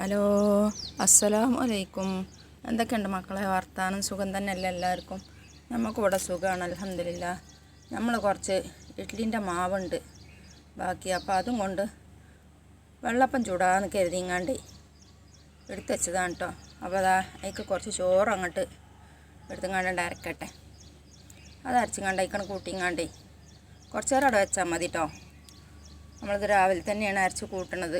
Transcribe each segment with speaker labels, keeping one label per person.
Speaker 1: Hello, അസ്സലാമു അലൈക്കും. എന്തൊക്കെയുണ്ട് മക്കളെ വർത്താനം? സുഖം തന്നെയല്ലേ എല്ലാവർക്കും? നമുക്കിവിടെ സുഖമാണ്, അൽഹംദുലില്ലാ. നമ്മൾ കുറച്ച് ഇഡ്ഡലിൻ്റെ മാവുണ്ട് ബാക്കി, അപ്പോൾ അതും കൊണ്ട് വെള്ളപ്പം ചൂടാന്ന് കരുതിങ്ങാണ്ട് എടുത്ത് വെച്ചതാണ് കേട്ടോ. അപ്പോൾ അതാ അതിക്ക് കുറച്ച് ചോറ് അങ്ങോട്ട് എടുത്തുങ്ങാണ്ട് അരക്കട്ടെ. അത് അരച്ചിങ്ങാണ്ട് അതിക്കണ് കൂട്ടിങ്ങാണ്ടേ കുറച്ച് നേരം അവിടെ വെച്ചാൽ മതി കേട്ടോ. നമ്മളിത് രാവിലെ തന്നെയാണ് അരച്ച് കൂട്ടണത്.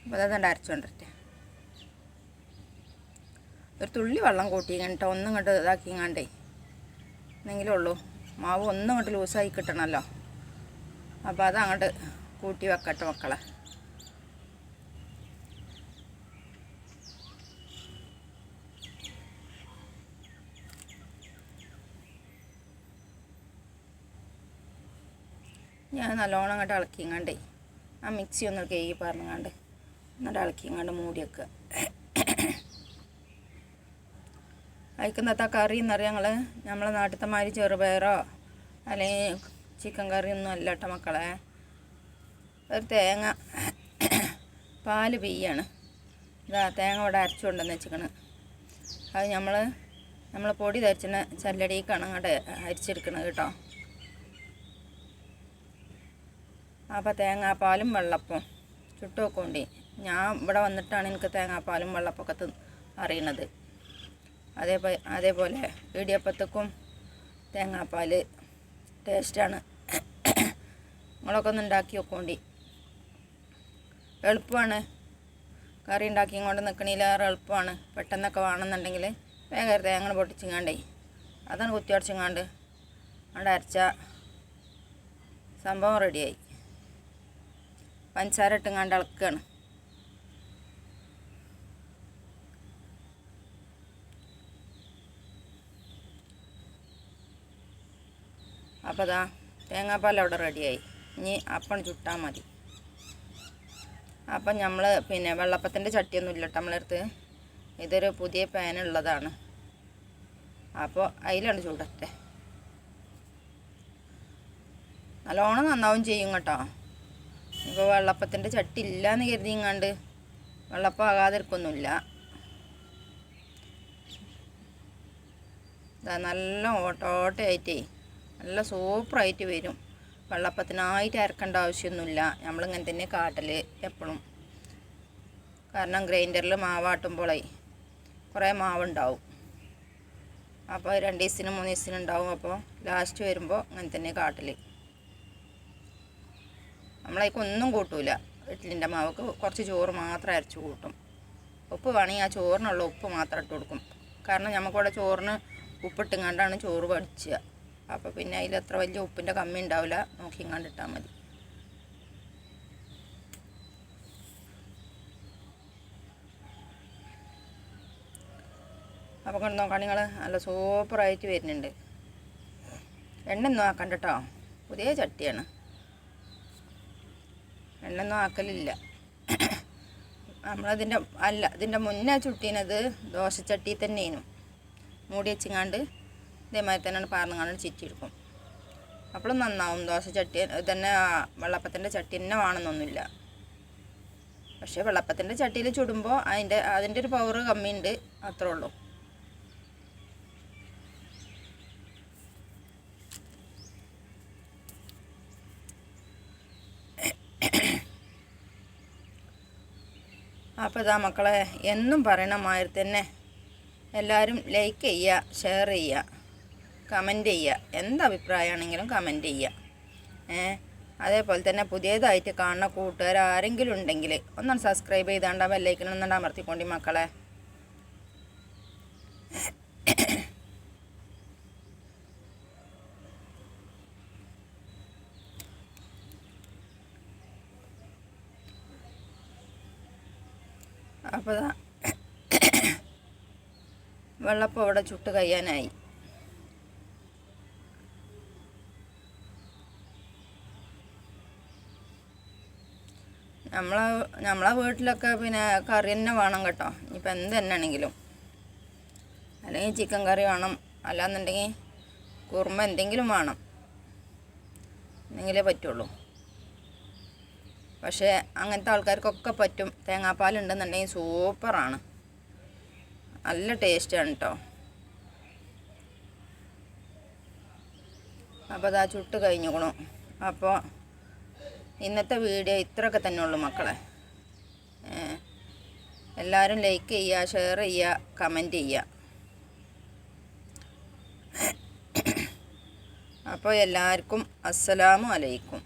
Speaker 1: അപ്പോൾ അതുകൊണ്ട് അരച്ചുകൊണ്ടിട്ടെ ഒരു തുള്ളി വെള്ളം കൂട്ടിങ്ങട്ടോ, ഒന്നും ഇങ്ങോട്ട് ഇതാക്കിങ്ങാണ്ടേ എന്നെങ്കിലും ഉള്ളൂ. മാവ് ഒന്നും ഇങ്ങോട്ട് ലൂസായി കിട്ടണമല്ലോ. അപ്പോൾ അതങ്ങോട്ട് കൂട്ടി വെക്കട്ടെ മക്കളെ. ഞാൻ നല്ലോണം അങ്ങോട്ട് ഇളക്കിങ്ങാണ്ടേ ആ മിക്സി ഒന്ന് കഴുകി പറഞ്ഞങ്ങാണ്ട് എന്നിട്ട് ഇളക്കിങ്ങാണ്ട് മൂടി വെക്കുക. അയക്കുന്നത്ത കറി എന്നറിയാം നമ്മളെ നാട്ടിലത്തെ മാതിരി ചെറുപയറോ അല്ലെങ്കിൽ ചിക്കൻ കറിയൊന്നും അല്ല കേട്ടോ മക്കളെ. ഒരു തേങ്ങ പാല് പിയ്യാണ്. ഇതാ തേങ്ങ ഇവിടെ അരച്ചു കൊണ്ടുവന്ന് വെച്ചിക്കണ്. അത് നമ്മൾ പൊടി തരിച്ചിന് ചല്ലടിക്കാണ് അങ്ങോട്ട് അരിച്ചെടുക്കണത് കേട്ടോ. അപ്പോൾ തേങ്ങാപ്പാലും വെള്ളപ്പവും ചുട്ട് വെക്കോണ്ടേ. ഞാൻ ഇവിടെ വന്നിട്ടാണ് എനിക്ക് തേങ്ങാപ്പാലും വെള്ളപ്പൊക്കെ അറിയണത്. അതേപോലെ ഇടിയപ്പത്തേക്കും തേങ്ങാപ്പാൽ ടേസ്റ്റാണ്. നിങ്ങളൊക്കെ ഒന്ന് ഉണ്ടാക്കി വെക്കോണ്ടി. എളുപ്പമാണ്. കറി ഉണ്ടാക്കി കൊണ്ട് നിൽക്കണേലേറെ എളുപ്പമാണ്. പെട്ടെന്നൊക്കെ വേണമെന്നുണ്ടെങ്കിൽ വേഗം തേങ്ങ പൊട്ടിച്ചിങ്ങാണ്ടേ അതാണ് കുത്തി അടച്ചിങ്ങാണ്ട് അവിടെ അരച്ച സംഭവം റെഡിയായി. പഞ്ചസാര ഇട്ടുങ്ങാണ്ട് ഇളക്കുകയാണ്. അപ്പോൾ അതാ തേങ്ങാപ്പാൽ അവിടെ റെഡിയായി. ഇനി അപ്പം ചുട്ടാൽ മതി. അപ്പം നമ്മൾ വെള്ളപ്പത്തിൻ്റെ ചട്ടിയൊന്നും ഇല്ല കേട്ടോ നമ്മളടുത്ത്. ഇതൊരു പുതിയ പാനുള്ളതാണ്. അപ്പോൾ അതിലാണ് ചൂടട്ടെ. നല്ലോണം നന്നാവും ചെയ്യും കേട്ടോ. ഇപ്പോൾ വെള്ളപ്പത്തിൻ്റെ ചട്ടി ഇല്ലയെന്ന് കരുതിങ്ങാണ്ട് വെള്ളപ്പം ആകാതിരിക്കൊന്നുമില്ല. ഇതാ നല്ല ഓട്ടോട്ടയായിട്ടേ നല്ല സൂപ്പറായിട്ട് വരും. വെള്ളപ്പത്തിനായിട്ട് അരക്കേണ്ട ആവശ്യമൊന്നുമില്ല. നമ്മളിങ്ങനെ തന്നെ കാട്ടൽ എപ്പോഴും. കാരണം ഗ്രൈൻഡറിൽ മാവാട്ടുമ്പോഴേ കുറേ മാവുണ്ടാവും. അപ്പോൾ 2 ദിവസത്തിന് 3 ദിവസത്തിന് ഉണ്ടാവും. അപ്പോൾ ലാസ്റ്റ് വരുമ്പോൾ അങ്ങനെ തന്നെ കാട്ടൽ. നമ്മളതിക്കൊന്നും കൂട്ടൂല. ഇഡ്ഡലിൻ്റെ മാവക്ക് കുറച്ച് ചോറ് മാത്രം അരച്ച് കൂട്ടും. ഉപ്പ് വേണമെങ്കിൽ ആ ചോറിനുള്ള ഉപ്പ് മാത്രം ഇട്ട് കൊടുക്കും. കാരണം നമുക്കിവിടെ ചോറിന് ഉപ്പിട്ടുങ്ങാണ്ടാണ് ചോറ് വടിച്ചുക. അപ്പോൾ പിന്നെ അതിലത്ര വലിയ ഉപ്പിൻ്റെ കമ്മി ഉണ്ടാവില്ല. നോക്കിങ്ങാണ്ടിട്ടാൽ മതി. അപ്പോൾ കണ്ട് നോക്കാം നിങ്ങൾ, നല്ല സൂപ്പറായിട്ട് വരുന്നുണ്ട്. എണ്ണയൊന്നും ആക്കണ്ട കേട്ടോ. പുതിയ ചട്ടിയാണ്. എണ്ണയൊന്നും ആക്കലില്ല. ഇതിൻ്റെ മുന്നേ ചുട്ടീനത് ദോശച്ചട്ടി തന്നെയാണ്. മൂടി വെച്ചിങ്ങാണ്ട് ഇതേമാതിരി തന്നെയാണ് പാർന്നുങ്ങാണ്ട് ചിറ്റിയെടുക്കും. അപ്പോഴും നന്നാവും. ദോശച്ചട്ടി തന്നെ വെള്ളപ്പത്തിൻ്റെ ചട്ടി തന്നെ വേണമെന്നൊന്നുമില്ല. പക്ഷേ വെള്ളപ്പത്തിൻ്റെ ചട്ടിയിൽ ചുടുമ്പോൾ അതിൻ്റെ ഒരു പവർ കമ്മിയുണ്ട്, അത്രേ ഉള്ളൂ. അപ്പോൾ ഇതാ മക്കളെ, എന്നും പറയണ മാതിരി തന്നെ എല്ലാവരും ലൈക്ക് ചെയ്യുക, ഷെയർ ചെയ്യുക, കമൻറ്റ് ചെയ്യുക. എന്ത് അഭിപ്രായമാണെങ്കിലും കമൻറ്റ് ചെയ്യുക. അതേപോലെ തന്നെ പുതിയതായിട്ട് കാണുന്ന കൂട്ടുകാർ ആരെങ്കിലും ഉണ്ടെങ്കിൽ ഒന്നാണ് സബ്സ്ക്രൈബ് ചെയ്താണ്ട് ആ ബെല്ലൈക്കനൊന്നും അമർത്തിക്കൊണ്ടി മക്കളെ. അപ്പോൾ വെള്ളപ്പം ഇവിടെ ചുട്ട് കഴിയാനായി. നമ്മളെ വീട്ടിലൊക്കെ കറി തന്നെ വേണം കേട്ടോ. ഇനിയിപ്പോൾ എന്ത് തന്നെ ആണെങ്കിലും. അല്ലെങ്കിൽ ചിക്കൻ കറി വേണം, അല്ലാന്നുണ്ടെങ്കിൽ കുറുമ എന്തെങ്കിലും വേണം, എന്നെങ്കിലേ പറ്റുള്ളൂ. പക്ഷേ അങ്ങനത്തെ ആൾക്കാർക്കൊക്കെ പറ്റും. തേങ്ങാപ്പാലുണ്ടെന്നുണ്ടെങ്കിൽ സൂപ്പറാണ്, നല്ല ടേസ്റ്റാണ് കേട്ടോ. അപ്പോൾ അതാ ചുട്ട് കഴിഞ്ഞുകൊള്ളു. അപ്പോൾ ഇന്നത്തെ വീഡിയോ ഇത്രയൊക്കെ തന്നെ ഉള്ളൂ മക്കളെ. എല്ലാവരും ലൈക്ക് ചെയ്യുക, ഷെയർ ചെയ്യുക, കമൻറ്റ് ചെയ്യുക. അപ്പോൾ എല്ലാവർക്കും അസ്സലാമു അലൈക്കും.